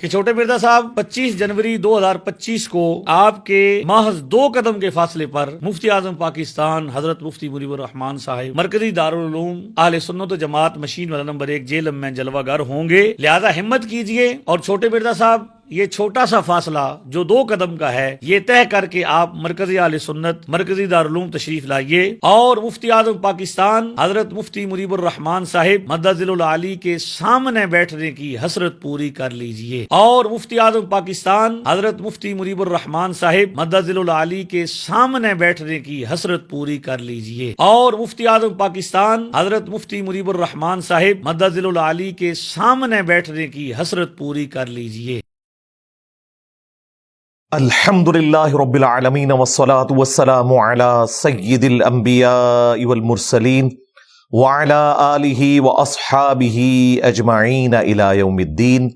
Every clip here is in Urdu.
کہ چھوٹے مرزا صاحب 25 جنوری 2025 کو آپ کے محض 2 قدم کے فاصلے پر مفتی اعظم پاکستان حضرت مفتی منیب الرحمان صاحب مرکزی دارالعلوم اہل سنت و جماعت مشین والا نمبر 1 جیلم میں جلوہ گر ہوں گے، لہذا ہمت کیجئے اور چھوٹے مرزا صاحب یہ چھوٹا سا فاصلہ جو 2 قدم کا ہے یہ طے کر کے آپ مرکزی اہل سنت مرکزی دارالعلوم تشریف لائیے اور مفتی اعظم پاکستان حضرت مفتی منیب الرحمان صاحب مدظل العالی کے سامنے بیٹھنے کی حسرت پوری کر لیجئے، اور مفتی اعظم پاکستان حضرت مفتی منیب الرحمان صاحب مدظل العالی کے سامنے بیٹھنے کی حسرت پوری کر لیجئے، اور مفتی اعظم پاکستان حضرت مفتی منیب الرحمان صاحب مدظل العالی کے سامنے بیٹھنے کی حسرت پوری کر لیجئے۔ الحمدللہ رب العالمین والصلاة والسلام علی سید الانبیاء والمرسلین وعلی آلہ واصحابہ اجمعین الی یوم الدین۔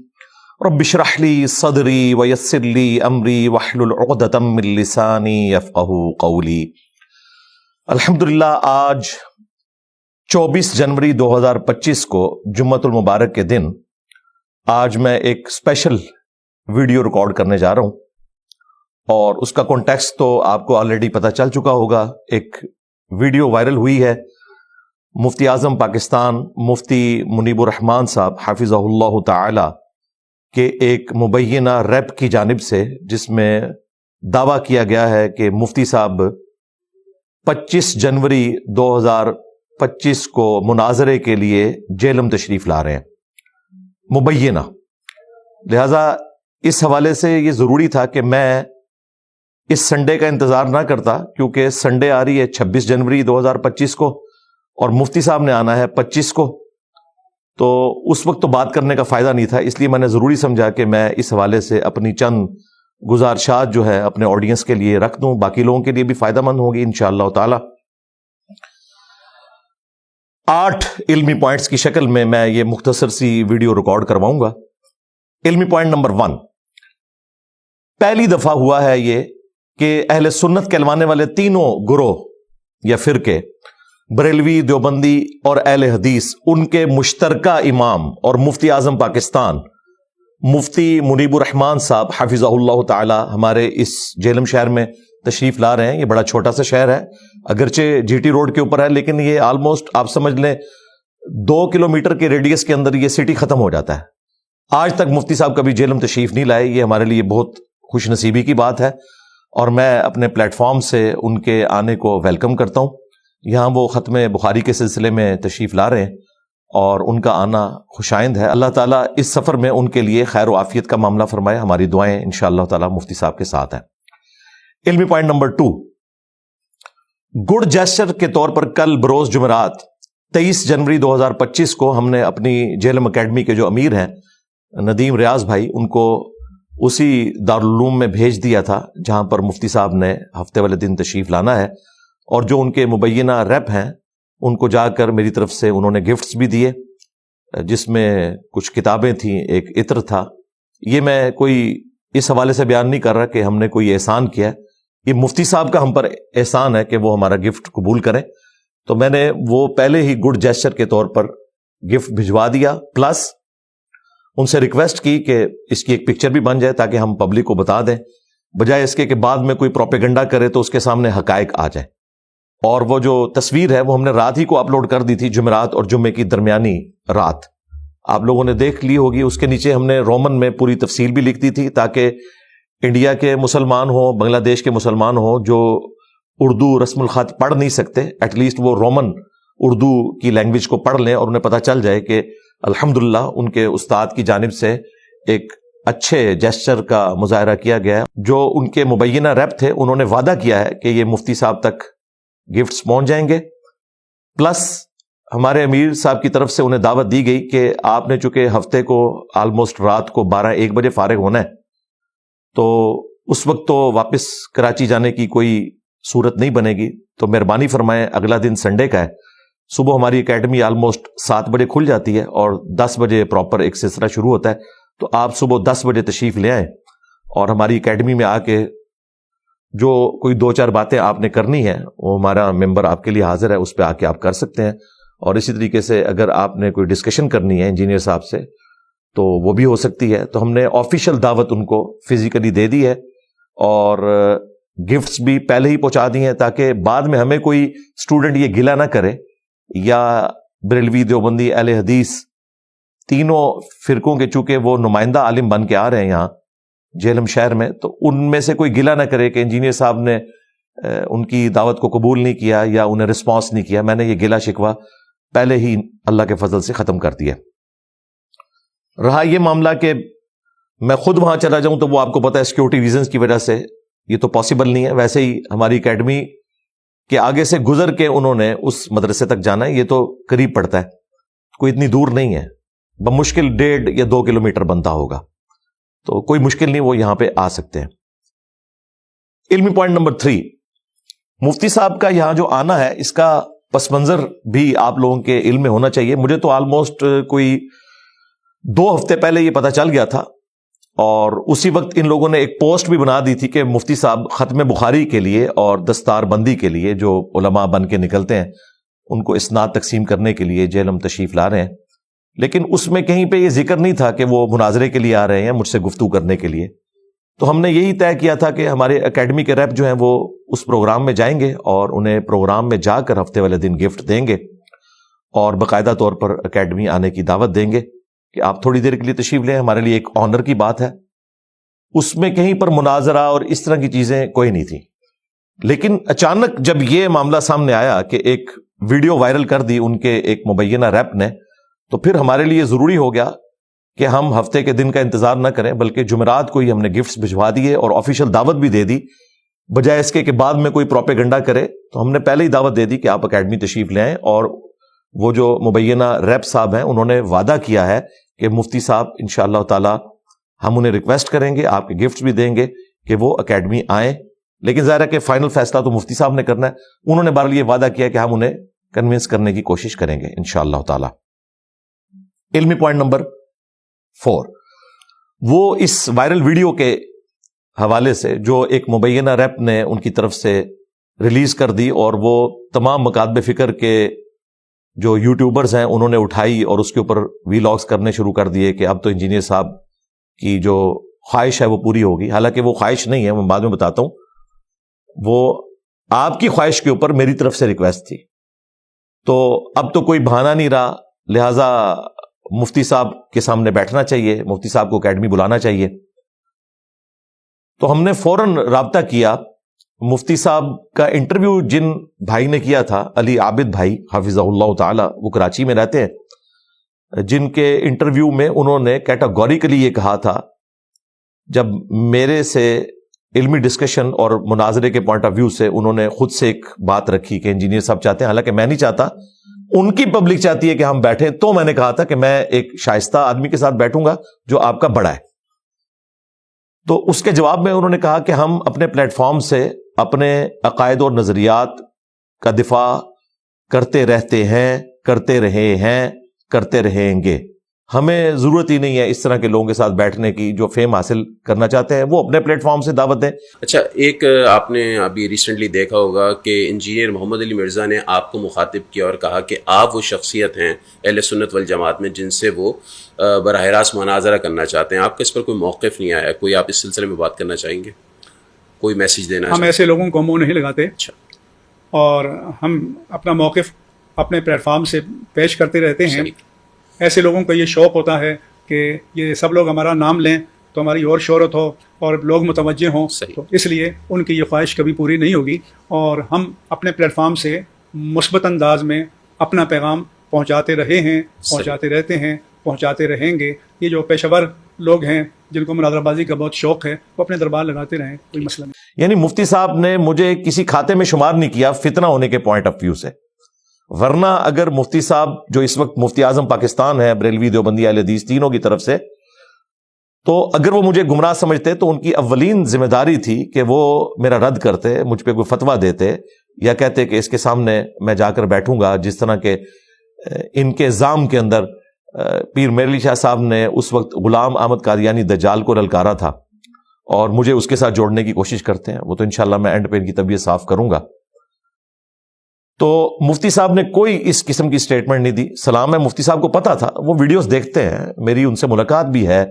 رب اشرح لی صدری ویسر لی امری واحلل عقدۃ من لسانی یفقہوا قولی۔ الحمدللہ آج 24 جنوری 2025 کو جمعۃ المبارک کے دن آج میں ایک اسپیشل ویڈیو ریکارڈ کرنے جا رہا ہوں، اور اس کا کانٹیکسٹ تو آپ کو آلریڈی پتہ چل چکا ہوگا۔ ایک ویڈیو وائرل ہوئی ہے مفتی اعظم پاکستان مفتی منیب الرحمان صاحب حافظہ اللہ تعالی کے ایک مبینہ ریپ کی جانب سے، جس میں دعویٰ کیا گیا ہے کہ مفتی صاحب 25 جنوری 2025 کو مناظرے کے لیے جیلم تشریف لا رہے ہیں مبینہ۔ لہذا اس حوالے سے یہ ضروری تھا کہ میں اس سنڈے کا انتظار نہ کرتا، کیونکہ سنڈے آ رہی ہے 26 جنوری 2025 کو اور مفتی صاحب نے آنا ہے 25 کو، تو اس وقت تو بات کرنے کا فائدہ نہیں تھا، اس لیے میں نے ضروری سمجھا کہ میں اس حوالے سے اپنی چند گزارشات جو ہے اپنے آڈینس کے لیے رکھ دوں، باقی لوگوں کے لیے بھی فائدہ مند ہوگی انشاءاللہ تعالی۔ 8 علمی پوائنٹس کی شکل میں یہ مختصر سی ویڈیو ریکارڈ کرواؤں گا۔ علمی پوائنٹ نمبر 1، پہلی دفعہ ہوا ہے یہ کہ اہل سنت کہلوانے والے تینوں گروہ یا فرقے، بریلوی، دیوبندی اور اہل حدیث، ان کے مشترکہ امام اور مفتی اعظم پاکستان مفتی منیب الرحمان صاحب حافظہ اللہ تعالی ہمارے اس جیلم شہر میں تشریف لا رہے ہیں۔ یہ بڑا چھوٹا سا شہر ہے، اگرچہ جی ٹی روڈ کے اوپر ہے، لیکن یہ آلموسٹ آپ سمجھ لیں 2 کلومیٹر کے ریڈیس کے اندر یہ سٹی ختم ہو جاتا ہے۔ آج تک مفتی صاحب کبھی جیلم تشریف نہیں لائے، یہ ہمارے لیے بہت خوش نصیبی کی بات ہے، اور میں اپنے پلیٹ فارم سے ان کے آنے کو ویلکم کرتا ہوں۔ یہاں وہ ختم بخاری کے سلسلے میں تشریف لا رہے ہیں اور ان کا آنا خوشائند ہے۔ اللہ تعالیٰ اس سفر میں ان کے لیے خیر و عافیت کا معاملہ فرمائے، ہماری دعائیں انشاءاللہ تعالیٰ مفتی صاحب کے ساتھ ہیں۔ علمی پوائنٹ نمبر 2، گڈ جیسچر کے طور پر کل بروز جمعرات 23 جنوری 2025 کو ہم نے اپنی جیلم اکیڈمی کے جو امیر ہیں ندیم ریاض بھائی، ان کو اسی دارالعلوم میں بھیج دیا تھا جہاں پر مفتی صاحب نے ہفتے والے دن تشریف لانا ہے، اور جو ان کے مبینہ ریپ ہیں ان کو جا کر میری طرف سے انہوں نے گفٹس بھی دیے، جس میں کچھ کتابیں تھیں، ایک عطر تھا۔ یہ میں کوئی اس حوالے سے بیان نہیں کر رہا کہ ہم نے کوئی احسان کیا، یہ مفتی صاحب کا ہم پر احسان ہے کہ وہ ہمارا گفٹ قبول کریں، تو میں نے وہ پہلے ہی گڈ جیسچر کے طور پر گفٹ بھجوا دیا، پلس ان سے ریکویسٹ کی کہ اس کی ایک پکچر بھی بن جائے تاکہ ہم پبلک کو بتا دیں، بجائے اس کے کہ بعد میں کوئی پروپیگنڈا کرے تو اس کے سامنے حقائق آ جائیں۔ اور وہ جو تصویر ہے وہ ہم نے رات ہی کو اپلوڈ کر دی تھی، جمعرات اور جمعے کی درمیانی رات، آپ لوگوں نے دیکھ لی ہوگی۔ اس کے نیچے ہم نے رومن میں پوری تفصیل بھی لکھ دی تھی تاکہ انڈیا کے مسلمان ہوں، بنگلہ دیش کے مسلمان ہوں جو اردو رسم الخط پڑھ نہیں سکتے، ایٹ لیسٹ وہ رومن اردو کی لینگویج کو پڑھ لیں اور انہیں پتہ چل جائے کہ الحمدللہ ان کے استاد کی جانب سے ایک اچھے جیسچر کا مظاہرہ کیا گیا ہے۔ جو ان کے مبینہ ریپ تھے انہوں نے وعدہ کیا ہے کہ یہ مفتی صاحب تک گفٹس پہنچ جائیں گے، پلس ہمارے امیر صاحب کی طرف سے انہیں دعوت دی گئی کہ آپ نے چونکہ ہفتے کو آلموسٹ رات کو 12-1 بجے فارغ ہونا ہے، تو اس وقت تو واپس کراچی جانے کی کوئی صورت نہیں بنے گی، تو مہربانی فرمائیں اگلا دن سنڈے کا ہے، صبح ہماری اکیڈمی آلموسٹ 7 بجے کھل جاتی ہے اور 10 بجے پراپر ایک سلسلہ شروع ہوتا ہے، تو آپ صبح 10 بجے تشریف لے آئیں اور ہماری اکیڈمی میں آ کے جو کوئی 2-4 باتیں آپ نے کرنی ہے وہ ہمارا ممبر آپ کے لیے حاضر ہے، اس پہ آ کے آپ کر سکتے ہیں۔ اور اسی طریقے سے اگر آپ نے کوئی ڈسکشن کرنی ہے انجینئر صاحب سے تو وہ بھی ہو سکتی ہے. تو ہم نے آفیشیل دعوت ان کو فزیکلی دے دی ہے اور گفٹس بھی پہلے ہی پہنچا دی ہیں تاکہ بعد میں ہمیں کوئی اسٹوڈنٹ یہ گلہ نہ کرے یا بریلوی، دیوبندی، اہل حدیث تینوں فرقوں کے چونکہ وہ نمائندہ عالم بن کے آ رہے ہیں یہاں جہلم شہر میں، تو ان میں سے کوئی گلہ نہ کرے کہ انجینئر صاحب نے ان کی دعوت کو قبول نہیں کیا یا انہیں رسپانس نہیں کیا. میں نے یہ گلہ شکوہ پہلے ہی اللہ کے فضل سے ختم کر دیا. رہا یہ معاملہ کہ میں خود وہاں چلا جاؤں تو وہ آپ کو پتہ ہے سیکیورٹی ریزنز کی وجہ سے یہ تو پاسبل نہیں ہے. ویسے ہی ہماری اکیڈمی کے آگے سے گزر کے انہوں نے اس مدرسے تک جانا ہے. یہ تو قریب پڑتا ہے، کوئی اتنی دور نہیں ہے، بمشکل 1.5 یا 2 کلومیٹر بنتا ہوگا، تو کوئی مشکل نہیں، وہ یہاں پہ آ سکتے ہیں. علمی پوائنٹ نمبر 3، مفتی صاحب کا یہاں جو آنا ہے اس کا پس منظر بھی آپ لوگوں کے علم میں ہونا چاہیے. مجھے تو آلموسٹ کوئی 2 ہفتے پہلے یہ پتہ چل گیا تھا اور اسی وقت ان لوگوں نے ایک پوسٹ بھی بنا دی تھی کہ مفتی صاحب ختم بخاری کے لیے اور دستار بندی کے لیے جو علماء بن کے نکلتے ہیں ان کو اسناد تقسیم کرنے کے لیے جہلم تشریف لا رہے ہیں. لیکن اس میں کہیں پہ یہ ذکر نہیں تھا کہ وہ مناظرے کے لیے آ رہے ہیں مجھ سے گفتگو کرنے کے لیے. تو ہم نے یہی طے کیا تھا کہ ہمارے اکیڈمی کے ریپ جو ہیں وہ اس پروگرام میں جائیں گے اور انہیں پروگرام میں جا کر ہفتے والے دن گفٹ دیں گے اور باقاعدہ طور پر اکیڈمی آنے کی دعوت دیں گے کہ آپ تھوڑی دیر کے لیے تشریف لیں. ہمارے لیے ایک آنر کی بات ہے. اس میں کہیں پر مناظرہ اور اس طرح کی چیزیں کوئی نہیں تھی. لیکن اچانک جب یہ معاملہ سامنے آیا کہ ایک ویڈیو وائرل کر دی ان کے ایک مبینہ ریپ نے، تو پھر ہمارے لیے ضروری ہو گیا کہ ہم ہفتے کے دن کا انتظار نہ کریں بلکہ جمعرات کو ہی ہم نے گفٹس بھجوا دیے اور آفیشیل دعوت بھی دے دی. بجائے اس کے کہ بعد میں کوئی پروپیگنڈا کرے تو ہم نے پہلے ہی دعوت دے دی کہ آپ اکیڈمی تشریف لے آئیں. اور وہ جو مبینہ ریپ صاحب ہیں انہوں نے وعدہ کیا ہے کہ مفتی صاحب انشاءاللہ تعالی ہم انہیں ریکویسٹ کریں گے، آپ کے گفٹس بھی دیں گے کہ وہ اکیڈمی آئیں. لیکن ظاہر ہے کہ فائنل فیصلہ تو مفتی صاحب نے کرنا ہے. انہوں نے بہرحال یہ وعدہ کیا کہ ہم انہیں کنونس کرنے کی کوشش کریں گے انشاءاللہ تعالی. علمی پوائنٹ نمبر 4، وہ اس وائرل ویڈیو کے حوالے سے جو ایک مبینہ ریپ نے ان کی طرف سے ریلیز کر دی اور وہ تمام مکاتب فکر کے جو یوٹیوبرز ہیں انہوں نے اٹھائی اور اس کے اوپر ویلاگز کرنے شروع کر دیے کہ اب تو انجینئر صاحب کی جو خواہش ہے وہ پوری ہوگی. حالانکہ وہ خواہش نہیں ہے، میں بعد میں بتاتا ہوں. وہ آپ کی خواہش کے اوپر میری طرف سے ریکویسٹ تھی. تو اب تو کوئی بہانہ نہیں رہا، لہٰذا مفتی صاحب کے سامنے بیٹھنا چاہیے، مفتی صاحب کو اکیڈمی بلانا چاہیے. تو ہم نے فوراً رابطہ کیا. مفتی صاحب کا انٹرویو جن بھائی نے کیا تھا، علی عابد بھائی حافظہ اللہ تعالی، وہ کراچی میں رہتے ہیں، جن کے انٹرویو میں انہوں نے کیٹاگوریکلی یہ کہا تھا، جب میرے سے علمی ڈسکشن اور مناظرے کے پوائنٹ آف ویو سے انہوں نے خود سے ایک بات رکھی کہ انجینئر صاحب چاہتے ہیں، حالانکہ میں نہیں چاہتا، ان کی پبلک چاہتی ہے کہ ہم بیٹھیں. تو میں نے کہا تھا کہ میں ایک شائستہ آدمی کے ساتھ بیٹھوں گا جو آپ کا بڑا ہے. تو اس کے جواب میں انہوں نے کہا کہ ہم اپنے پلیٹ فارم سے اپنے عقائد اور نظریات کا دفاع کرتے رہتے ہیں، کرتے رہے ہیں، کرتے رہیں گے. ہمیں ضرورت ہی نہیں ہے اس طرح کے لوگوں کے ساتھ بیٹھنے کی جو فیم حاصل کرنا چاہتے ہیں، وہ اپنے پلیٹ فارم سے دعوت دیں. اچھا، ایک آپ نے ابھی ریسنٹلی دیکھا ہوگا کہ انجینئر محمد علی مرزا نے آپ کو مخاطب کیا اور کہا کہ آپ وہ شخصیت ہیں اہل سنت والجماعت میں جن سے وہ براہ راست مناظرہ کرنا چاہتے ہیں. آپ کا اس پر کوئی موقف نہیں آیا؟ کوئی آپ اس سلسلے میں بات کرنا چاہیں گے، کوئی میسج دینا؟ ہم ایسے لوگوں کو منہ نہیں لگاتے. اچھا. اور ہم اپنا موقف اپنے پلیٹ فارم سے پیش کرتے رہتے ہیں. ایسے لوگوں کو یہ شوق ہوتا ہے کہ یہ سب لوگ ہمارا نام لیں تو ہماری اور شہرت ہو اور لوگ متوجہ ہوں. تو اس لیے ان کی یہ خواہش کبھی پوری نہیں ہوگی. اور ہم اپنے پلیٹ فارم سے مثبت انداز میں اپنا پیغام پہنچاتے رہے ہیں، پہنچاتے رہتے ہیں، پہنچاتے رہیں گے. یہ جو پیشہ ور لوگ ہیں جن کو مناظرہ بازی کا بہت شوق ہے، وہ اپنے دربار لگاتے رہیں، کوئی مسئلہ نہیں. یعنی مفتی صاحب نے مجھے کسی کھاتے میں شمار نہیں کیا فتنہ ہونے کے پوائنٹ آف ویو سے. ورنہ اگر مفتی صاحب جو اس وقت مفتی اعظم پاکستان ہے، بریلوی، دیوبندی، اہل حدیث تینوں کی طرف سے، تو اگر وہ مجھے گمراہ سمجھتے تو ان کی اولین ذمہ داری تھی کہ وہ میرا رد کرتے، مجھ پہ کوئی فتویٰ دیتے یا کہتے کہ اس کے سامنے میں جا کر بیٹھوں گا. جس طرح کے ان کے زام کے اندر پیر میر علی شاہ صاحب نے اس وقت غلام احمد قادیانی دجال کو للکارا تھا اور مجھے اس کے ساتھ جوڑنے کی کوشش کرتے ہیں. وہ تو انشاءاللہ میں اینڈ پہ ان کی طبیعت صاف کروں گا. تو مفتی صاحب نے کوئی اس قسم کی سٹیٹمنٹ نہیں دی. سلام ہے, مفتی صاحب کو پتا تھا, وہ ویڈیوز دیکھتے ہیں, میری ان سے ملاقات بھی ہے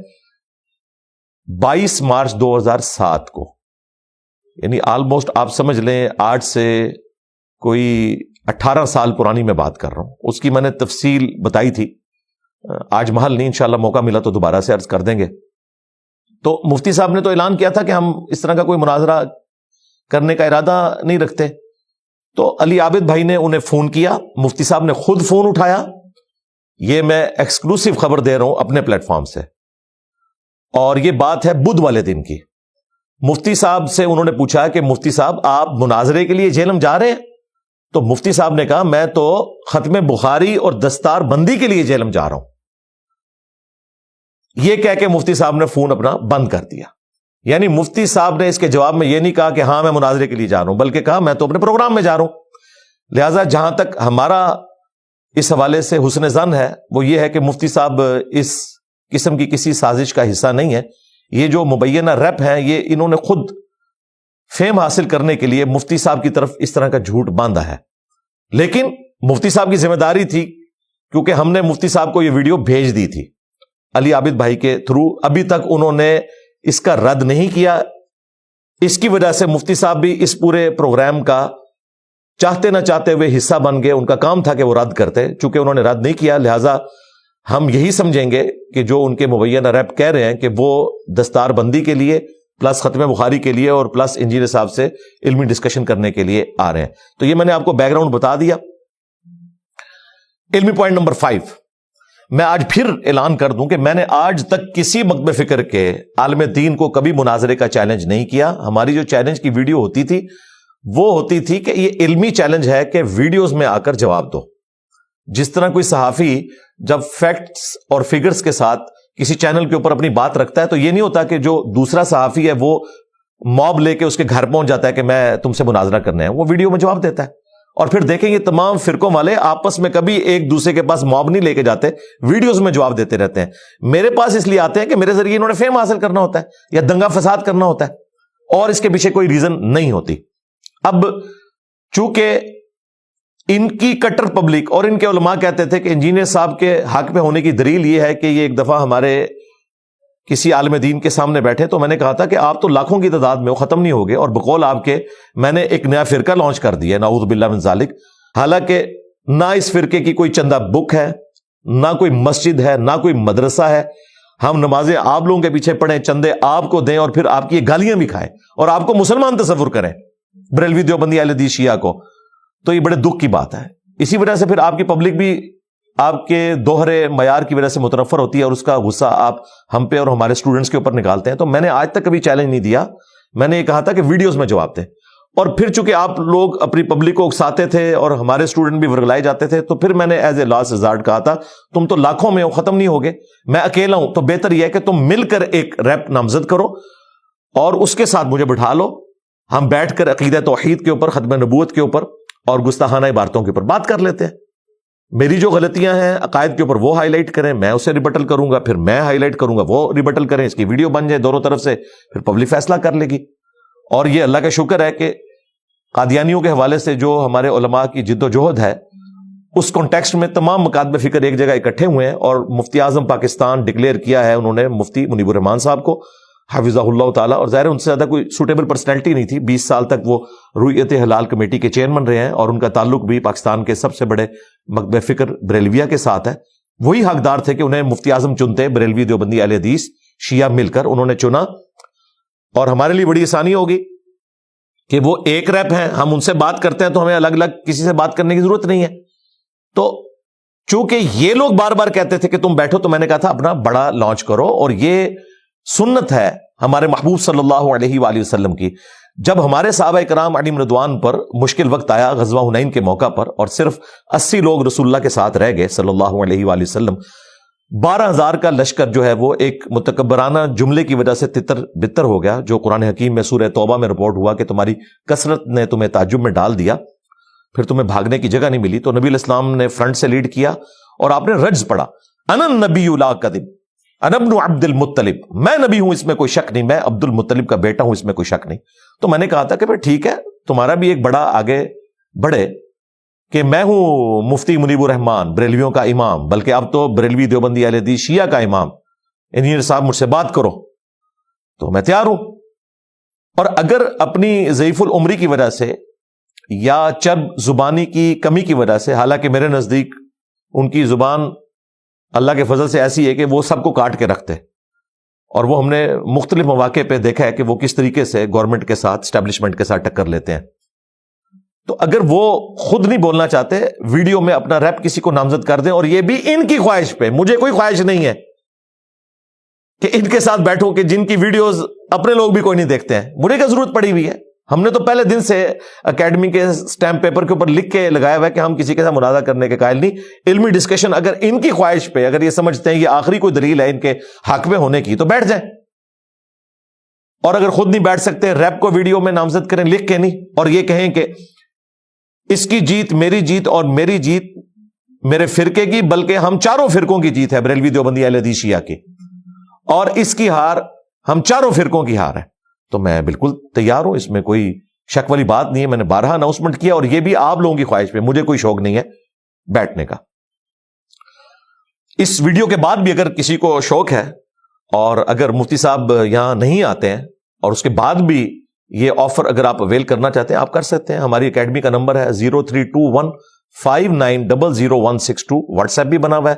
22 مارچ 2007 کو, یعنی آلموسٹ آپ سمجھ لیں آج سے کوئی 18 سال پرانی میں بات کر رہا ہوں. اس کی میں نے تفصیل بتائی تھی, آج محل نہیں, انشاءاللہ موقع ملا تو دوبارہ سے عرض کر دیں گے. تو مفتی صاحب نے تو اعلان کیا تھا کہ ہم اس طرح کا کوئی مناظرہ کرنے کا ارادہ نہیں رکھتے. تو علی عابد بھائی نے انہیں فون کیا, مفتی صاحب نے خود فون اٹھایا. یہ میں ایکسکلوسیو خبر دے رہا ہوں اپنے پلیٹ فارم سے, اور یہ بات ہے بدھ والے دن کی. مفتی صاحب سے انہوں نے پوچھا کہ مفتی صاحب آپ مناظرے کے لیے جہلم جا رہے ہیں؟ تو مفتی صاحب نے کہا میں تو ختم بخاری اور دستار بندی کے لیے جہلم جا رہا ہوں. یہ کہہ کے مفتی صاحب نے فون اپنا بند کر دیا. یعنی مفتی صاحب نے اس کے جواب میں یہ نہیں کہا کہ ہاں میں مناظرے کے لیے جا رہا ہوں, بلکہ کہا میں تو اپنے پروگرام میں جا رہا ہوں. لہذا جہاں تک ہمارا اس حوالے سے حسن ظن ہے وہ یہ ہے کہ مفتی صاحب اس قسم کی کسی سازش کا حصہ نہیں ہے. یہ جو مبینہ ریپ ہیں یہ انہوں نے خود فیم حاصل کرنے کے لیے مفتی صاحب کی طرف اس طرح کا جھوٹ باندھا ہے. لیکن مفتی صاحب کی ذمہ داری تھی, کیونکہ ہم نے مفتی صاحب کو یہ ویڈیو بھیج دی تھی علی عابد بھائی کے تھرو. ابھی تک انہوں نے اس کا رد نہیں کیا. اس کی وجہ سے مفتی صاحب بھی اس پورے پروگرام کا چاہتے نہ چاہتے ہوئے حصہ بن گئے. ان کا کام تھا کہ وہ رد کرتے, چونکہ انہوں نے رد نہیں کیا لہذا ہم یہی سمجھیں گے کہ جو ان کے مبینہ ریپ کہہ رہے ہیں کہ وہ دستار بندی کے لیے پلس ختم بخاری کے لیے اور پلس انجینئر صاحب سے علمی ڈسکشن کرنے کے لیے آ رہے ہیں. تو یہ میں نے آپ کو بیک گراؤنڈ بتا دیا. علمی پوائنٹ نمبر 5, میں آج پھر اعلان کر دوں کہ میں نے آج تک کسی مکتب فکر کے عالم دین کو کبھی مناظرے کا چیلنج نہیں کیا. ہماری جو چیلنج کی ویڈیو ہوتی تھی وہ ہوتی تھی کہ یہ علمی چیلنج ہے کہ ویڈیوز میں آ کر جواب دو. جس طرح کوئی صحافی جب فیکٹس اور فگرز کے ساتھ کسی چینل کے اوپر اپنی بات رکھتا ہے تو یہ نہیں ہوتا کہ جو دوسرا صحافی ہے وہ موب لے کے اس کے گھر پہنچ جاتا ہے کہ میں تم سے مناظرہ کرنا ہے. وہ ویڈیو میں جواب دیتا ہے. اور پھر دیکھیں یہ تمام فرقوں والے آپس میں کبھی ایک دوسرے کے پاس موب نہیں لے کے جاتے, ویڈیوز میں جواب دیتے رہتے ہیں. میرے پاس اس لیے آتے ہیں کہ میرے ذریعے انہوں نے فیم حاصل کرنا ہوتا ہے یا دنگا فساد کرنا ہوتا ہے, اور اس کے پیچھے کوئی ریزن نہیں ہوتی. اب چونکہ ان کی کٹر پبلک اور ان کے علماء کہتے تھے کہ انجینئر صاحب کے حق پہ ہونے کی دلیل یہ ہے کہ یہ ایک دفعہ ہمارے کسی عالم دین کے سامنے بیٹھے, تو میں نے کہا تھا کہ آپ تو لاکھوں کی تعداد میں ختم نہیں ہوگے, اور بقول آپ کے میں نے ایک نیا فرقہ لانچ کر دیا, نعوذ باللہ من ذالک. حالانکہ نہ اس فرقے کی کوئی چندہ بک ہے, نہ کوئی مسجد ہے, نہ کوئی مدرسہ ہے. ہم نمازیں آپ لوگوں کے پیچھے پڑھیں, چندے آپ کو دیں اور پھر آپ کی گالیاں بھی کھائیں اور آپ کو مسلمان تصور کریں, بریلوی دیوبندی اہل حدیث شیعہ کو. تو یہ بڑے دکھ کی بات ہے. اسی وجہ سے پھر آپ کی پبلک بھی آپ کے دوہرے معیار کی وجہ سے متنفر ہوتی ہے, اور اس کا غصہ آپ ہم پہ اور ہمارے اسٹوڈنٹس کے اوپر نکالتے ہیں. تو میں نے آج تک کبھی چیلنج نہیں دیا, میں نے یہ کہا تھا کہ ویڈیوز میں جواب دیں. اور پھر چونکہ آپ لوگ اپنی پبلک کو اکساتے تھے اور ہمارے اسٹوڈنٹ بھی ورگلائے جاتے تھے, تو پھر میں نے ایز اے لاسٹ ریزارٹ کہا تھا تم تو لاکھوں میں ہو, ختم نہیں ہوگے, میں اکیلا ہوں, تو بہتر یہ ہے کہ تم مل کر ایک ریپ نامزد کرو اور اس کے ساتھ مجھے بٹھا لو. ہم بیٹھ کر عقیدہ توحید کے اوپر, ختم نبوت کے اوپر اور گستاخانہ عبارتوں کے اوپر بات کر لیتے ہیں. میری جو غلطیاں ہیں عقائد کے اوپر وہ ہائی لائٹ کریں, میں اسے ریبٹل کروں گا, پھر میں ہائی لائٹ کروں گا, وہ ریبٹل کریں, اس کی ویڈیو بن جائے دونوں طرف سے, پھر پبلک فیصلہ کر لے گی. اور یہ اللہ کا شکر ہے کہ قادیانیوں کے حوالے سے جو ہمارے علماء کی جد و جہد ہے اس کانٹیکسٹ میں تمام مکاتب فکر ایک جگہ اکٹھے ہوئے ہیں, اور مفتی اعظم پاکستان ڈکلیئر کیا ہے انہوں نے مفتی منیب الرحمان صاحب کو حفظہ اللہ تعالیٰ. اور ظاہر ان سے زیادہ کوئی سوٹیبل پرسنالٹی نہیں تھی. 20 سال تک وہ رؤیت ہلال کمیٹی کے چیئرمین رہے ہیں, اور ان کا تعلق بھی پاکستان کے سب سے بڑے مکتب فکر بریلویہ کے ساتھ ہے. وہی حقدار تھے کہ انہیں مفتی اعظم چنتے, بریلوی دیوبندی اہل حدیث شیعہ مل کر انہوں نے چنا. اور ہمارے لیے بڑی آسانی ہوگی کہ وہ ایک ریپ ہیں, ہم ان سے بات کرتے ہیں تو ہمیں الگ الگ کسی سے بات کرنے کی ضرورت نہیں ہے. تو چونکہ یہ لوگ بار بار کہتے تھے کہ تم بیٹھو, تو میں نے کہا تھا اپنا بڑا لانچ کرو. اور یہ سنت ہے ہمارے محبوب صلی اللہ علیہ وآلہ وسلم کی. جب ہمارے صحابہ کرام علیہم رضوان پر مشکل وقت آیا غزوہ حنین کے موقع پر, اور صرف 80 لوگ رسول اللہ کے ساتھ رہ گئے صلی اللہ علیہ وآلہ وسلم, 12,000 کا لشکر جو ہے وہ ایک متکبرانہ جملے کی وجہ سے تتر بتر ہو گیا, جو قرآن حکیم میں سورہ توبہ میں رپورٹ ہوا کہ تمہاری کثرت نے تمہیں تعجب میں ڈال دیا, پھر تمہیں بھاگنے کی جگہ نہیں ملی. تو نبی علیہ السلام نے فرنٹ سے لیڈ کیا اور آپ نے رجز پڑھا, انا النبی لا کذب انا ابن عبد المطلب, میں نبی ہوں اس میں کوئی شک نہیں, میں عبد المطلب کا بیٹا ہوں اس میں کوئی شک نہیں. تو میں نے کہا تھا کہ بھائی ٹھیک ہے, تمہارا بھی ایک بڑا آگے بڑھے, کہ میں ہوں مفتی منیب الرحمان بریلویوں کا امام، بلکہ اب تو بریلوی دیوبندی اہل حدیث شیعہ کا امام، انجینئر صاحب مجھ سے بات کرو، تو میں تیار ہوں۔ اور اگر اپنی ضعیف العمری کی وجہ سے یا چرب زبانی کی کمی کی وجہ سے، حالانکہ میرے نزدیک ان کی زبان اللہ کے فضل سے ایسی ہے کہ وہ سب کو کاٹ کے رکھتے، اور وہ ہم نے مختلف مواقع پہ دیکھا ہے کہ وہ کس طریقے سے گورنمنٹ کے ساتھ، اسٹیبلشمنٹ کے ساتھ ٹکر لیتے ہیں۔ تو اگر وہ خود نہیں بولنا چاہتے، ویڈیو میں اپنا ریپ کسی کو نامزد کر دیں، اور یہ بھی ان کی خواہش پہ، مجھے کوئی خواہش نہیں ہے کہ ان کے ساتھ بیٹھوں کہ جن کی ویڈیوز اپنے لوگ بھی کوئی نہیں دیکھتے ہیں، مجھے کیا ضرورت پڑی ہوئی ہے؟ ہم نے تو پہلے دن سے اکیڈمی کے سٹیمپ پیپر کے اوپر لکھ کے لگایا ہوا ہے کہ ہم کسی کے ساتھ منازعہ کرنے کے قائل نہیں۔ علمی ڈسکشن اگر ان کی خواہش پہ، اگر یہ سمجھتے ہیں یہ آخری کوئی دلیل ہے ان کے حق میں ہونے کی، تو بیٹھ جائیں، اور اگر خود نہیں بیٹھ سکتے، ریپ کو ویڈیو میں نامزد کریں، لکھ کے نہیں، اور یہ کہیں کہ اس کی جیت میری جیت، اور میری جیت میرے فرقے کی، بلکہ ہم چاروں فرقوں کی جیت ہے، بریلوی دیوبندی اہل حدیث شیعہ کی، اور اس کی ہار ہم چاروں فرقوں کی ہار ہے، تو میں بالکل تیار ہوں، اس میں کوئی شک والی بات نہیں ہے۔ میں نے بارہا اناؤنسمنٹ کیا، اور یہ بھی آپ لوگوں کی خواہش پہ، مجھے کوئی شوق نہیں ہے بیٹھنے کا۔ اس ویڈیو کے بعد بھی اگر کسی کو شوق ہے، اور اگر مفتی صاحب یہاں نہیں آتے ہیں، اور اس کے بعد بھی یہ آفر اگر آپ اویل کرنا چاہتے ہیں، آپ کر سکتے ہیں۔ ہماری اکیڈمی کا نمبر ہے 032159000162، واٹس ایپ بھی بنا ہوا ہے،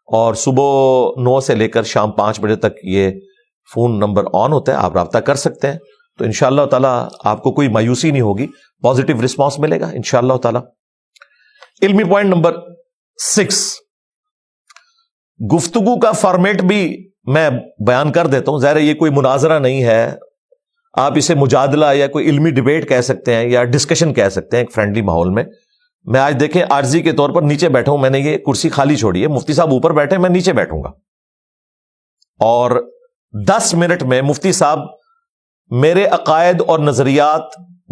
اور صبح 9 سے لے کر شام 5 بجے تک یہ فون نمبر آن ہوتا ہے، آپ رابطہ کر سکتے ہیں۔ تو انشاءاللہ تعالیٰ آپ کو کوئی مایوسی نہیں ہوگی، پازیٹیو رسپانس ملے گا انشاءاللہ تعالیٰ۔ علمی پوائنٹ نمبر 6، گفتگو کا فارمیٹ بھی میں بیان کر دیتا ہوں۔ ظاہر ہے یہ کوئی مناظرہ نہیں ہے، آپ اسے مجادلہ یا کوئی علمی ڈیبیٹ کہہ سکتے ہیں، یا ڈسکشن کہہ سکتے ہیں، ایک فرینڈلی ماحول میں۔ میں آج دیکھیں عارضی کے طور پر نیچے بیٹھا ہوں، میں نے یہ کرسی خالی چھوڑی ہے، مفتی صاحب اوپر بیٹھے، میں نیچے بیٹھوں گا، اور 10 منٹ میں مفتی صاحب میرے عقائد اور نظریات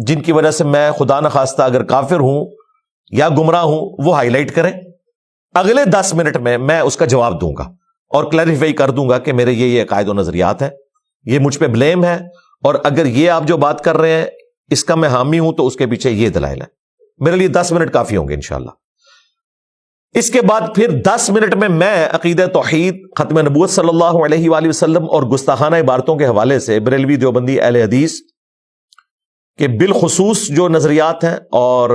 جن کی وجہ سے میں خدا نخواستہ اگر کافر ہوں یا گمراہ ہوں، وہ ہائی لائٹ کریں۔ اگلے 10 منٹ میں اس کا جواب دوں گا اور کلیریفائی کر دوں گا کہ میرے یہ عقائد و نظریات ہیں، یہ مجھ پہ بلیم ہے، اور اگر یہ آپ جو بات کر رہے ہیں اس کا میں حامی ہوں تو اس کے پیچھے یہ دلائل ہے۔ میرے لیے 10 منٹ کافی ہوں گے انشاءاللہ۔ اس کے بعد پھر 10 منٹ میں عقیدہ توحید، ختم نبوت صلی اللہ علیہ وآلہ وسلم اور گستاخانہ عبارتوں کے حوالے سے بریلوی دیوبندی اہل حدیث کے بالخصوص جو نظریات ہیں اور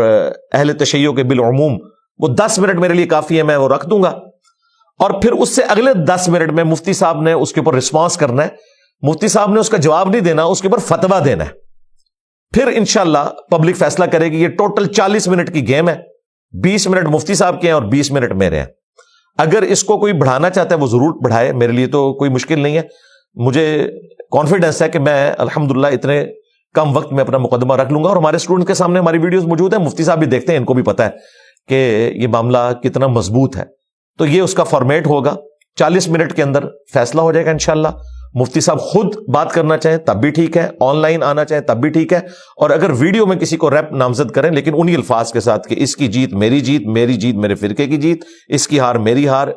اہل تشیع کے بالعموم، وہ 10 منٹ میرے لیے کافی ہے، میں وہ رکھ دوں گا۔ اور پھر اس سے اگلے 10 منٹ میں مفتی صاحب نے اس کے اوپر رسپانس کرنا ہے، مفتی صاحب نے اس کا جواب نہیں دینا، اس کے اوپر فتویٰ دینا ہے۔ پھر انشاءاللہ پبلک فیصلہ کرے گی۔ یہ ٹوٹل 40 منٹ کی گیم ہے، 20 منٹ مفتی صاحب کے ہیں اور 20 منٹ میرے ہیں۔ اگر اس کو کوئی بڑھانا چاہتا ہے وہ ضرور بڑھائے، میرے لیے تو کوئی مشکل نہیں ہے۔ مجھے کانفیڈنس ہے کہ میں الحمدللہ اتنے کم وقت میں اپنا مقدمہ رکھ لوں گا، اور ہمارے اسٹوڈنٹ کے سامنے ہماری ویڈیوز موجود ہیں، مفتی صاحب بھی دیکھتے ہیں، ان کو بھی پتا ہے کہ یہ معاملہ کتنا مضبوط ہے۔ تو یہ اس کا فارمیٹ ہوگا، 40 منٹ کے اندر فیصلہ ہو جائے گا انشاءاللہ۔ مفتی صاحب خود بات کرنا چاہیں تب بھی ٹھیک ہے، آن لائن آنا چاہیں تب بھی ٹھیک ہے، اور اگر ویڈیو میں کسی کو ریپ نامزد کریں لیکن انہی الفاظ کے ساتھ کہ اس کی جیت میری جیت، میری جیت میرے فرقے کی جیت، اس کی ہار میری ہار،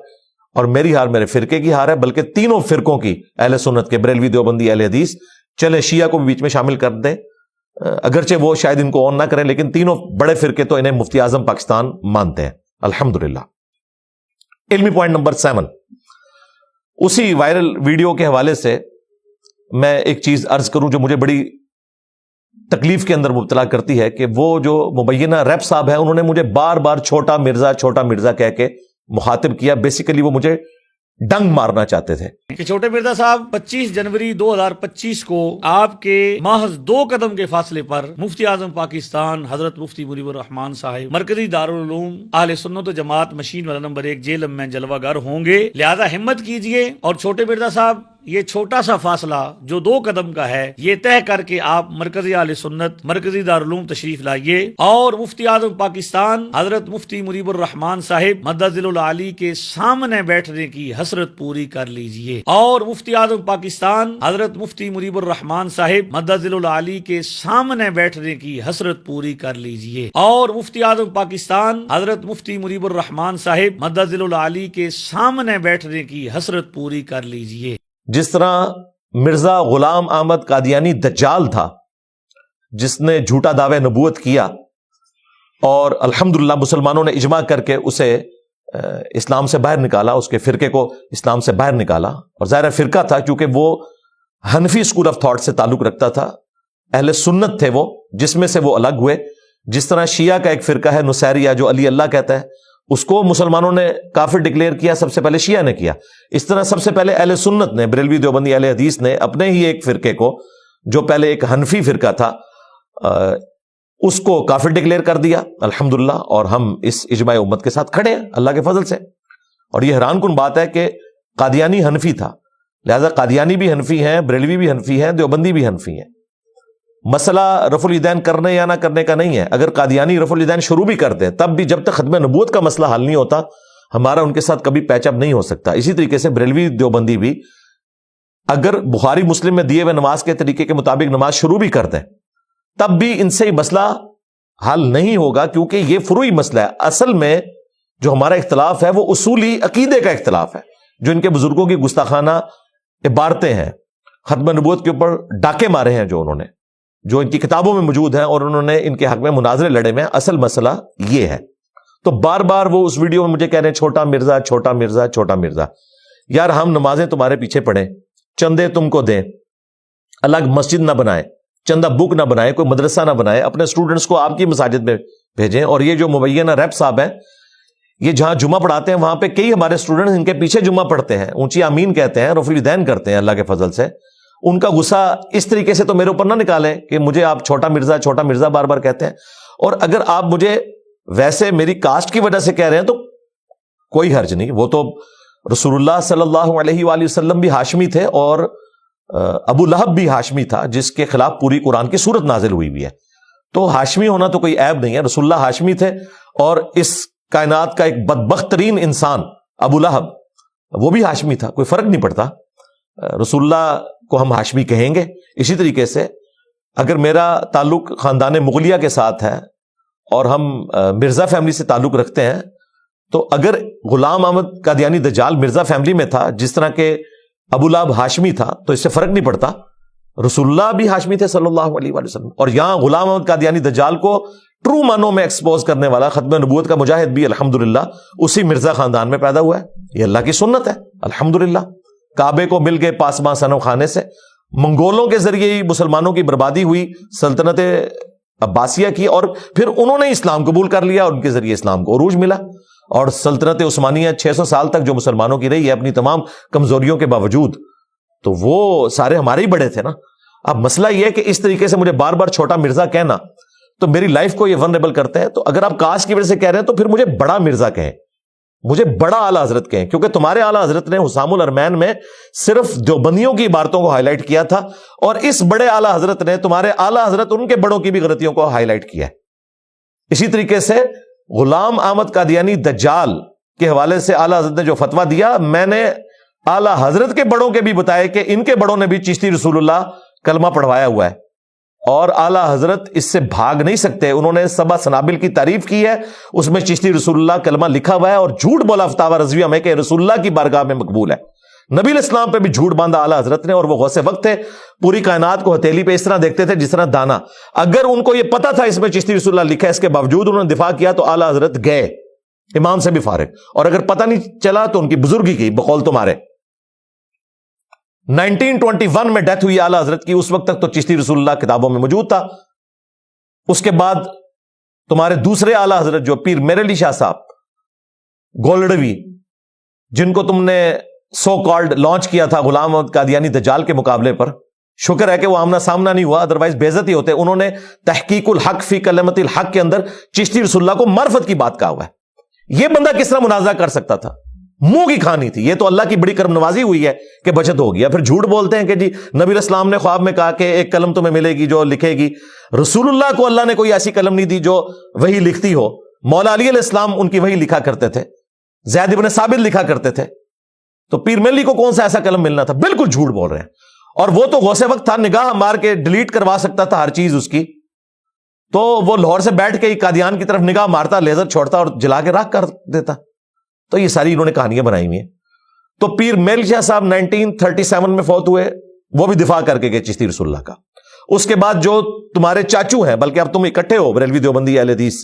اور میری ہار میرے فرقے کی ہار ہے، بلکہ تینوں فرقوں کی، اہل سنت کے، بریلوی دیوبندی اہل حدیث، چلے شیعہ کو بھی بیچ میں شامل کر دیں، اگرچہ وہ شاید ان کو آن نہ کریں، لیکن تینوں بڑے فرقے تو انہیں مفتی اعظم پاکستان مانتے ہیں الحمدللہ۔ علمی پوائنٹ نمبر 7، اسی وائرل ویڈیو کے حوالے سے میں ایک چیز عرض کروں جو مجھے بڑی تکلیف کے اندر مبتلا کرتی ہے، کہ وہ جو مبینہ ریپ صاحب ہیں انہوں نے مجھے بار بار چھوٹا مرزا کہہ کے مخاطب کیا۔ بیسیکلی وہ مجھے ڈنگ مارنا چاہتے تھے کہ چھوٹے مرزا صاحب 25 جنوری 2025 کو آپ کے محض 2 قدم کے فاصلے پر مفتی اعظم پاکستان حضرت مفتی منیب الرحمان صاحب مرکزی دارالعلوم اہل سنت و جماعت مشین والا نمبر 1 جیلم میں جلوہ گر ہوں گے، لہذا ہمت کیجئے، اور چھوٹے مرزا صاحب یہ چھوٹا سا فاصلہ جو 2 قدم کا ہے یہ طے کر کے آپ مرکزی اہل سنت مرکزی دارالعلوم تشریف لائیے، اور مفتی اعظم پاکستان حضرت مفتی منیب الرحمان صاحب مدظل العالی کے سامنے بیٹھنے کی حسرت پوری کر لیجئے، اور مفتی اعظم پاکستان حضرت مفتی منیب الرحمان صاحب مدظل العالی کے سامنے بیٹھنے کی حسرت پوری کر لیجئے، اور مفتی اعظم پاکستان حضرت مفتی منیب الرحمان صاحب مدظل العالی کے سامنے بیٹھنے کی حسرت پوری کر لیجئے۔ جس طرح مرزا غلام احمد قادیانی دجال تھا جس نے جھوٹا دعوے نبوت کیا، اور الحمدللہ مسلمانوں نے اجماع کر کے اسے اسلام سے باہر نکالا، اس کے فرقے کو اسلام سے باہر نکالا. اور ظاہر فرقہ تھا کیونکہ وہ حنفی اسکول آف تھاٹ سے تعلق رکھتا تھا، اہل سنت تھے وہ، جس میں سے وہ الگ ہوئے. جس طرح شیعہ کا ایک فرقہ ہے نصیریہ جو علی اللہ کہتا ہے، اس کو مسلمانوں نے کافر ڈکلیئر کیا، سب سے پہلے شیعہ نے کیا. اس طرح سب سے پہلے اہل سنت نے، بریلوی دیوبندی اہل حدیث نے اپنے ہی ایک فرقے کو، جو پہلے ایک حنفی فرقہ تھا، اس کو کافر ڈکلیئر کر دیا الحمدللہ. اور ہم اس اجماع امت کے ساتھ کھڑے ہیں اللہ کے فضل سے. اور یہ حیران کن بات ہے کہ قادیانی حنفی تھا، لہذا قادیانی بھی حنفی ہیں، بریلوی بھی حنفی ہیں، دیوبندی بھی حنفی ہیں. مسئلہ رفع الیدین کرنے یا نہ کرنے کا نہیں ہے. اگر قادیانی رفع الیدین شروع بھی کرتے ہیں تب بھی جب تک ختم نبوت کا مسئلہ حل نہیں ہوتا ہمارا ان کے ساتھ کبھی پیچ اپ نہیں ہو سکتا. اسی طریقے سے بریلوی دیوبندی بھی اگر بخاری مسلم میں دیے ہوئے نماز کے طریقے کے مطابق نماز شروع بھی کرتے ہیں تب بھی ان سے مسئلہ حل نہیں ہوگا، کیونکہ یہ فروعی مسئلہ ہے. اصل میں جو ہمارا اختلاف ہے وہ اصولی عقیدے کا اختلاف ہے، جو ان کے بزرگوں کی گستاخانہ عبارتیں ہیں، ختم نبوت کے اوپر ڈاکے مارے ہیں جو انہوں نے، جو ان کی کتابوں میں موجود ہیں، اور انہوں نے ان کے حق میں مناظرے لڑے میں. اصل مسئلہ یہ ہے. تو بار بار وہ اس ویڈیو میں مجھے کہہ رہے ہیں چھوٹا مرزا چھوٹا مرزا چھوٹا مرزا. یار ہم نمازیں تمہارے پیچھے پڑھیں، چندے تم کو دیں، الگ مسجد نہ بنائیں، چندہ بک نہ بنائیں، کوئی مدرسہ نہ بنائیں، اپنے اسٹوڈنٹس کو آپ کی مساجد میں بھیجیں. اور یہ جو مبینہ ریپ صاحب ہیں، یہ جہاں جمعہ پڑھاتے ہیں وہاں پہ کئی ہمارے اسٹوڈنٹس ان کے پیچھے جمعہ پڑھتے ہیں، اونچی آمین کہتے ہیں، رفع الیدین کرتے ہیں اللہ کے فضل سے. ان کا غصہ اس طریقے سے تو میرے اوپر نہ نکالیں کہ مجھے آپ چھوٹا مرزا بار بار کہتے ہیں. اور اگر آپ مجھے ویسے میری کاسٹ کی وجہ سے کہہ رہے ہیں تو کوئی حرج نہیں. وہ تو رسول اللہ صلی اللہ علیہ وآلہ وسلم بھی ہاشمی تھے، اور ابو لہب بھی ہاشمی تھا، جس کے خلاف پوری قرآن کی سورت نازل ہوئی بھی ہے. تو ہاشمی ہونا تو کوئی عیب نہیں ہے. رسول اللہ ہاشمی تھے، اور اس کائنات کا ایک بدبخت ترین انسان ابو لہب وہ بھی ہاشمی تھا، کوئی فرق نہیں پڑتا. رسول اللہ کو ہم ہاشمی کہیں گے. اسی طریقے سے اگر میرا تعلق خاندان مغلیہ کے ساتھ ہے اور ہم مرزا فیملی سے تعلق رکھتے ہیں، تو اگر غلام احمد قادیانی دجال مرزا فیملی میں تھا جس طرح کے ابو لہب ہاشمی تھا، تو اس سے فرق نہیں پڑتا. رسول اللہ بھی ہاشمی تھے صلی اللہ علیہ وآلہ وسلم. اور یہاں غلام احمد قادیانی دجال کو ٹرو معنوں میں ایکسپوز کرنے والا ختم نبوت کا مجاہد بھی الحمدللہ اسی مرزا خاندان میں پیدا ہوا ہے. یہ اللہ کی سنت ہے الحمدللہ. کعبے کو مل گئے پاسباں صنم خانے سے. منگولوں کے ذریعے ہی مسلمانوں کی بربادی ہوئی، سلطنت عباسیہ کی، اور پھر انہوں نے اسلام قبول کر لیا اور ان کے ذریعے اسلام کو عروج ملا. اور سلطنت عثمانیہ 600 سال تک جو مسلمانوں کی رہی ہے اپنی تمام کمزوریوں کے باوجود، تو وہ سارے ہمارے ہی بڑے تھے نا. اب مسئلہ یہ ہے کہ اس طریقے سے مجھے بار بار چھوٹا مرزا کہنا تو میری لائف کو یہ ونریبل کرتا ہے. تو اگر آپ کاسٹ کی وجہ سے کہہ رہے ہیں تو پھر مجھے بڑا مرزا کہیں، مجھے بڑا اعلیٰ حضرت کہیں، کیونکہ تمہارے اعلیٰ حضرت نے حسام الارمین میں صرف دیوبندیوں کی عبارتوں کو ہائی لائٹ کیا تھا، اور اس بڑے اعلیٰ حضرت نے تمہارے اعلیٰ حضرت ان کے بڑوں کی بھی غلطیوں کو ہائی لائٹ کیا ہے. اسی طریقے سے غلام احمد قادیانی دجال کے حوالے سے اعلیٰ حضرت نے جو فتویٰ دیا، میں نے اعلیٰ حضرت کے بڑوں کے بھی بتائے کہ ان کے بڑوں نے بھی چشتی رسول اللہ کلمہ پڑھوایا ہوا ہے، اور اعلیٰ حضرت اس سے بھاگ نہیں سکتے. انہوں نے سبا سنابل کی تعریف کی ہے، اس میں چشتی رسول اللہ کلمہ لکھا ہوا ہے، اور جھوٹ بولا فتاوی رضویہ میں کہ رسول اللہ کی بارگاہ میں مقبول ہے. نبی علیہ السلام پہ بھی جھوٹ باندھا اعلیٰ حضرت نے، اور وہ غوث وقت تھے، پوری کائنات کو ہتھیلی پہ اس طرح دیکھتے تھے جس طرح دانا. اگر ان کو یہ پتا تھا اس میں چشتی رسول اللہ لکھا ہے، اس کے باوجود انہوں نے دفاع کیا، تو اعلیٰ حضرت گئے امام سے بھی فارغ. اور اگر پتہ نہیں چلا تو ان کی بزرگی کی بقول تمہارے 1921 میں ڈیتھ ہوئی اعلیٰ حضرت کی. اس وقت تک تو چشتی رسول اللہ کتابوں میں موجود تھا. اس کے بعد تمہارے دوسرے اعلیٰ حضرت جو پیر میر علی شاہ صاحب گولڈوی، جن کو تم نے سو کالڈ لانچ کیا تھا غلام احمد قادیانی دجال کے مقابلے پر، شکر ہے کہ وہ آمنا سامنا نہیں ہوا، ادروائز بے عزتی ہوتے. انہوں نے تحقیق الحق فی کلمت الحق کے اندر چشتی رسول اللہ کو معرفت کی بات کہا ہوا ہے. یہ بندہ کس طرح منازعہ کر سکتا تھا؟ منہ کی کھانی تھی. یہ تو اللہ کی بڑی کرم نوازی ہوئی ہے کہ بچت ہو گیا. پھر جھوٹ بولتے ہیں کہ جی نبی علیہ السلام نے خواب میں کہا کہ ایک قلم تمہیں ملے گی جو لکھے گی. رسول اللہ کو اللہ نے کوئی ایسی قلم نہیں دی جو وہی لکھتی ہو. مولا علی علیہ السلام ان کی وہی لکھا کرتے تھے، زید ابن ثابت لکھا کرتے تھے. تو پیر ملی کو کون سا ایسا قلم ملنا تھا؟ بالکل جھوٹ بول رہے ہیں. اور وہ تو غوث وقت تھا، نگاہ مار کے ڈیلیٹ کروا سکتا تھا ہر چیز اس کی. تو وہ لاہور سے بیٹھ کے ہی قادیان کی طرف نگاہ مارتا، لیزر چھوڑتا اور جلا کے راکھ کر دیتا. تو یہ ساری انہوں نے کہانیاں بنائی ہوئی ہیں. تو پیر میل شاہ صاحب 1937 میں فوت ہوئے، وہ بھی دفاع کر کے گئے چشتی رسول اللہ کا. اس کے بعد جو تمہارے چاچو ہیں، بلکہ اب تم اکٹھے ہو بریلوی دیوبندی اہل حدیث،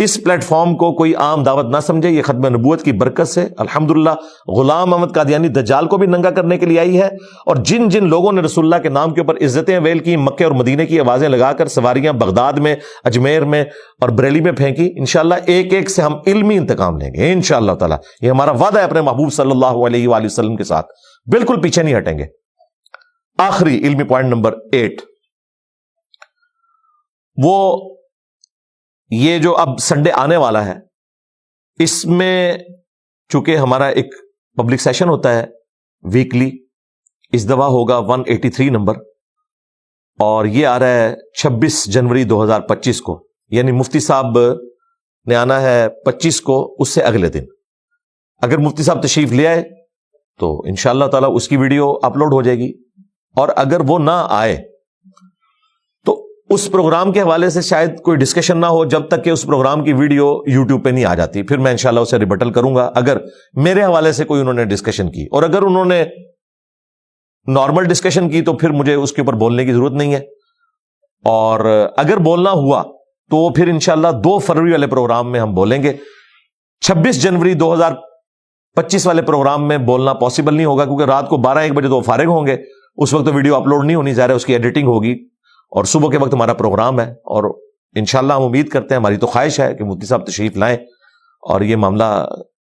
اس پلیٹ فارم کو کوئی عام دعوت نہ سمجھے. یہ ختم نبوت کی برکت سے الحمدللہ غلام احمد قادیانی دجال کو بھی ننگا کرنے کے لیے آئی ہے. اور جن جن لوگوں نے رسول اللہ کے نام کے اوپر عزتیں ویل کی, مکے اور مدینے کی آوازیں لگا کر سواریاں بغداد میں, اجمیر میں اور بریلی میں پھینکی, انشاءاللہ ایک ایک سے ہم علمی انتقام لیں گے انشاءاللہ تعالی. یہ ہمارا وعدہ ہے اپنے محبوب صلی اللہ علیہ وآلہ وسلم کے ساتھ, بالکل پیچھے نہیں ہٹیں گے. آخری علمی پوائنٹ نمبر 8, وہ یہ جو اب سنڈے آنے والا ہے, اس میں چونکہ ہمارا ایک پبلک سیشن ہوتا ہے ویکلی, اس دفعہ ہوگا 183 نمبر, اور یہ آ رہا ہے 26 جنوری 2025 کو, یعنی مفتی صاحب نے آنا ہے 25 کو, اس سے اگلے دن. اگر مفتی صاحب تشریف لے آئے تو انشاءاللہ تعالی اس کی ویڈیو اپلوڈ ہو جائے گی, اور اگر وہ نہ آئے تو اس پروگرام کے حوالے سے شاید کوئی ڈسکشن نہ ہو جب تک کہ اس پروگرام کی ویڈیو یوٹیوب پہ نہیں آ جاتی. پھر میں انشاءاللہ اسے ریبٹل کروں گا اگر میرے حوالے سے کوئی انہوں نے ڈسکشن کی, اور اگر انہوں نے نارمل ڈسکشن کی تو پھر مجھے اس کے اوپر بولنے کی ضرورت نہیں ہے. اور اگر بولنا ہوا تو پھر انشاءاللہ 2 فروری والے پروگرام میں ہم بولیں گے. 26 جنوری 2025 والے پروگرام میں بولنا پاسبل نہیں ہوگا, کیونکہ رات کو 12-1 بجے تو فارغ ہوں گے, اس وقت تو ویڈیو اپلوڈ نہیں ہونی, ظاہر ہے اس کی ایڈیٹنگ ہوگی, اور صبح کے وقت ہمارا پروگرام ہے. اور انشاءاللہ ہم امید کرتے ہیں, ہماری تو خواہش ہے کہ مفتی صاحب تشریف لائیں اور یہ معاملہ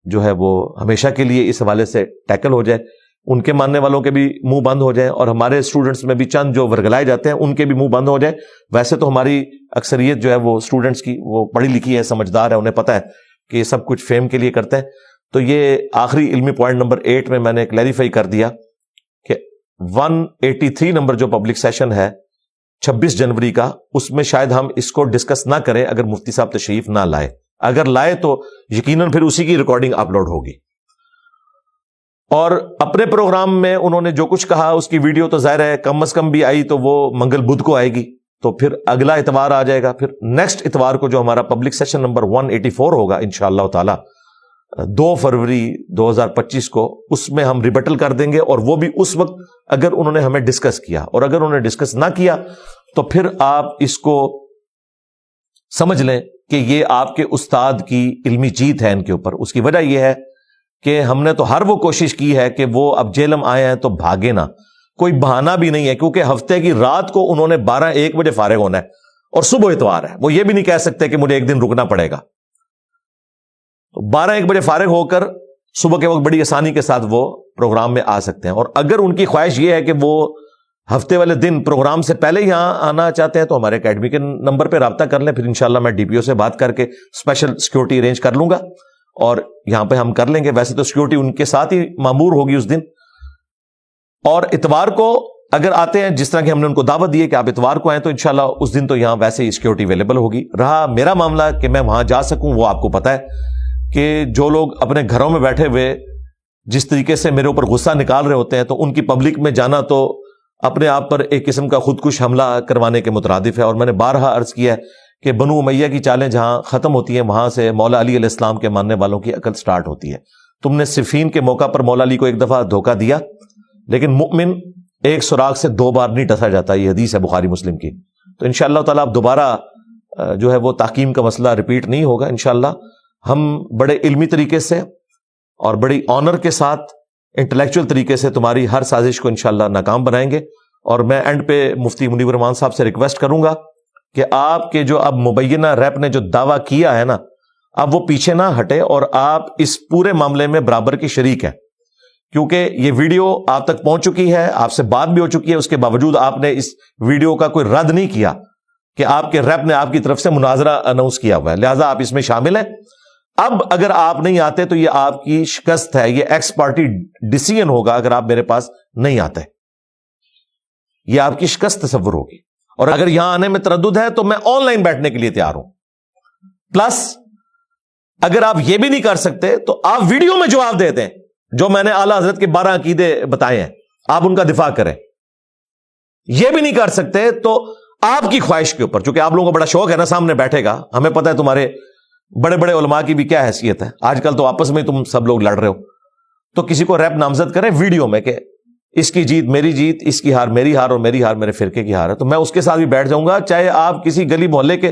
جو ہے وہ ہمیشہ کے لیے اس حوالے سے ٹیکل ہو جائے. ان کے ماننے والوں کے بھی منہ بند ہو جائیں, اور ہمارے اسٹوڈنٹس میں بھی چند جو ورگلائے جاتے ہیں ان کے بھی منہ بند ہو جائے. ویسے تو ہماری اکثریت جو ہے وہ اسٹوڈنٹس کی وہ پڑھی لکھی ہے, سمجھدار ہے, انہیں پتہ ہے کہ یہ سب کچھ فیم کے لیے کرتے ہیں. تو یہ آخری علمی پوائنٹ نمبر 8 میں نے کلیریفائی کر دیا کہ 183 نمبر جو پبلک سیشن ہے 26 جنوری کا, اس میں شاید ہم اس کو ڈسکس نہ کریں اگر مفتی صاحب تشریف نہ لائے. اگر لائے تو یقیناً پھر اسی کی ریکارڈنگ اپلوڈ ہوگی. اور اپنے پروگرام میں انہوں نے جو کچھ کہا اس کی ویڈیو تو ظاہر ہے کم از کم بھی آئی تو وہ منگل بدھ کو آئے گی, تو پھر اگلا اتوار آ جائے گا. پھر نیکسٹ اتوار کو جو ہمارا پبلک سیشن نمبر 184 ہوگا انشاءاللہ تعالی 2 فروری 2025 کو, اس میں ہم ریبٹل کر دیں گے. اور وہ بھی اس وقت اگر انہوں نے ہمیں ڈسکس کیا, اور اگر انہوں نے ڈسکس نہ کیا تو پھر آپ اس کو سمجھ لیں کہ یہ آپ کے استاد کی علمی جیت ہے ان کے اوپر. اس کی وجہ یہ ہے کہ ہم نے تو ہر وہ کوشش کی ہے کہ وہ اب جیلم آئے ہیں تو بھاگے نہ, کوئی بہانہ بھی نہیں ہے, کیونکہ ہفتے کی رات کو انہوں نے 12-1 بجے فارغ ہونا ہے اور صبح اتوار ہے. وہ یہ بھی نہیں کہہ سکتے کہ مجھے ایک دن رکنا پڑے گا. تو 12-1 بجے فارغ ہو کر صبح کے وقت بڑی آسانی کے ساتھ وہ پروگرام میں آ سکتے ہیں. اور اگر ان کی خواہش یہ ہے کہ وہ ہفتے والے دن پروگرام سے پہلے یہاں آنا چاہتے ہیں تو ہمارے اکیڈمی کے نمبر پہ رابطہ کر لیں. پھر انشاءاللہ میں DPO سے بات کر کے اسپیشل سیکورٹی ارینج کر لوں گا اور یہاں پہ ہم کر لیں گے. ویسے تو سیکورٹی ان کے ساتھ ہی مامور ہوگی اس دن. اور اتوار کو اگر آتے ہیں, جس طرح کہ ہم نے ان کو دعوت دی ہے کہ آپ اتوار کو آئیں, تو انشاءاللہ اس دن تو یہاں ویسے ہی سیکورٹی اویلیبل ہوگی. رہا میرا معاملہ کہ میں وہاں جا سکوں, وہ آپ کو پتا ہے کہ جو لوگ اپنے گھروں میں بیٹھے ہوئے جس طریقے سے میرے اوپر غصہ نکال رہے ہوتے ہیں, تو ان کی پبلک میں جانا تو اپنے آپ پر ایک قسم کا خودکش حملہ کروانے کے مترادف ہے. اور میں نے بارہا عرض کیا ہے کہ بنو امیہ کی چالیں جہاں ختم ہوتی ہیں وہاں سے مولا علی علیہ السلام کے ماننے والوں کی عقل سٹارٹ ہوتی ہے. تم نے صفین کے موقع پر مولا علی کو ایک دفعہ دھوکہ دیا, لیکن مؤمن ایک سراغ سے 2 بار نہیں ڈسا جاتا. یہ حدیث ہے بخاری مسلم کی. تو انشاءاللہ تعالیٰ اب دوبارہ جو ہے وہ تحکیم کا مسئلہ ریپیٹ نہیں ہوگا. انشاءاللہ ہم بڑے علمی طریقے سے اور بڑی آنر کے ساتھ انٹلیکچوئل طریقے سے تمہاری ہر سازش کو انشاءاللہ ناکام بنائیں گے. اور میں اینڈ پہ مفتی منیب الرحمان صاحب سے ریکویسٹ کروں گا کہ آپ کے جو اب مبینہ ریپ نے جو دعویٰ کیا ہے نا, اب وہ پیچھے نہ ہٹے اور آپ اس پورے معاملے میں برابر کی شریک ہیں. کیونکہ یہ ویڈیو آپ تک پہنچ چکی ہے, آپ سے بات بھی ہو چکی ہے, اس کے باوجود آپ نے اس ویڈیو کا کوئی رد نہیں کیا کہ آپ کے ریپ نے آپ کی طرف سے مناظرہ اناؤنس کیا ہوا ہے, لہٰذا آپ اس میں شامل ہیں. اب اگر آپ نہیں آتے تو یہ آپ کی شکست ہے, یہ ایکس پارٹی ڈیسیژن ہوگا اگر آپ میرے پاس نہیں آتے, یہ آپ کی شکست تصور ہوگی. اور اگر یہاں آنے میں تردد ہے تو میں آن لائن بیٹھنے کے لیے تیار ہوں. پلس اگر آپ یہ بھی نہیں کر سکتے تو آپ ویڈیو میں جواب دے دیں, جو میں نے اعلیٰ حضرت کے 12 عقیدے بتائے ہیں, آپ ان کا دفاع کریں. یہ بھی نہیں کر سکتے تو آپ کی خواہش کے اوپر, چونکہ آپ لوگوں کو بڑا شوق ہے نا سامنے بیٹھے گا, ہمیں پتہ ہے تمہارے بڑے بڑے علماء کی بھی کیا حیثیت ہے, آج کل تو آپس میں تم سب لوگ لڑ رہے ہو, تو کسی کو ریپ نامزد کریں ویڈیو میں کہ اس کی جیت میری جیت, اس کی ہار میری ہار, اور میری ہار میرے فرقے کی ہار ہے. تو میں اس کے ساتھ بھی بیٹھ جاؤں گا, چاہے آپ کسی گلی محلے کے